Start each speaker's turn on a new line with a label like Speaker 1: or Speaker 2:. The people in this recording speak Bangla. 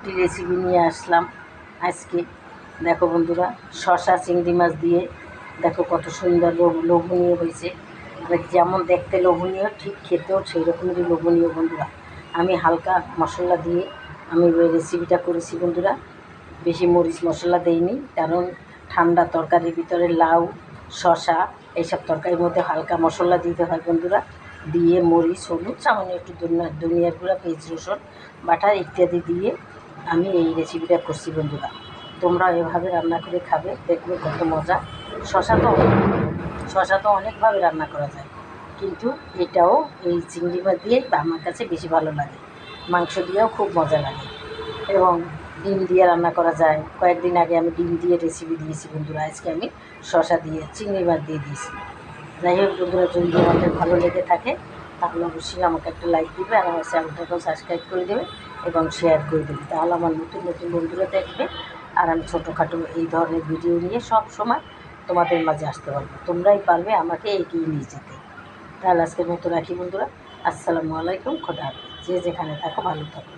Speaker 1: একটি রেসিপি নিয়ে আসলাম আজকে। দেখো বন্ধুরা, শসা চিংড়ি মাছ দিয়ে দেখো কত সুন্দর লোভনীয় হয়েছে। আর যেমন দেখতে লোভনীয়, ঠিক খেতেও সেই রকমেরই লোভনীয় বন্ধুরা। আমি হালকা মশলা দিয়ে আমি ওই রেসিপিটা করেছি বন্ধুরা। বেশি মরিচ মশলা দেইনি, কারণ ঠান্ডা তরকারির ভিতরে লাউ, শসা এইসব তরকারির মধ্যে হালকা মশলা দিতে হয় বন্ধুরা। দিয়ে মরিচ, হলুদ, সামান্য একটু ধনিয়ার গুঁড়া, পেঁয়াজ রসুন বাটা ইত্যাদি দিয়ে আমি এই রেসিপিটা করছি বন্ধুরা। তোমরা এভাবে রান্না করে খাবে, দেখবে কত মজা। শসা তো অনেকভাবে রান্না করা যায়, কিন্তু এটাও এই চিংড়ি মাছ দিয়েই আমার কাছে বেশি ভালো লাগে। মাংস দিয়েও খুব মজা লাগে, এবং ডিম দিয়ে রান্না করা যায়। কয়েকদিন আগে আমি ডিম দিয়ে রেসিপি দিয়েছি বন্ধুরা, আজকে আমি শসা দিয়ে চিংড়ি মাছ দিয়ে দিয়েছি। যাই হোক বন্ধুরা, যদি আমাদের ভালো লেগে থাকে তাহলে অবশ্যই আমাকে একটা লাইক দিবে, আর আমার চ্যানেলটাকেও সাবস্ক্রাইব করে দেবে এবং শেয়ার করে দেবে। তাহলে আমার নতুন নতুন বন্ধুরা দেখবে, আর আমি ছোটোখাটো এই ধরনের ভিডিও নিয়ে সব সময় তোমাদের মাঝে আসতে পারবো। তোমরাই পারবে আমাকে এগিয়ে নিয়ে যেতে। তাহলে আজকের মতো রাখি বন্ধুরা। আসসালামু আলাইকুম, খোদা হাফেজ। যে যেখানে থাকো ভালো থাকো।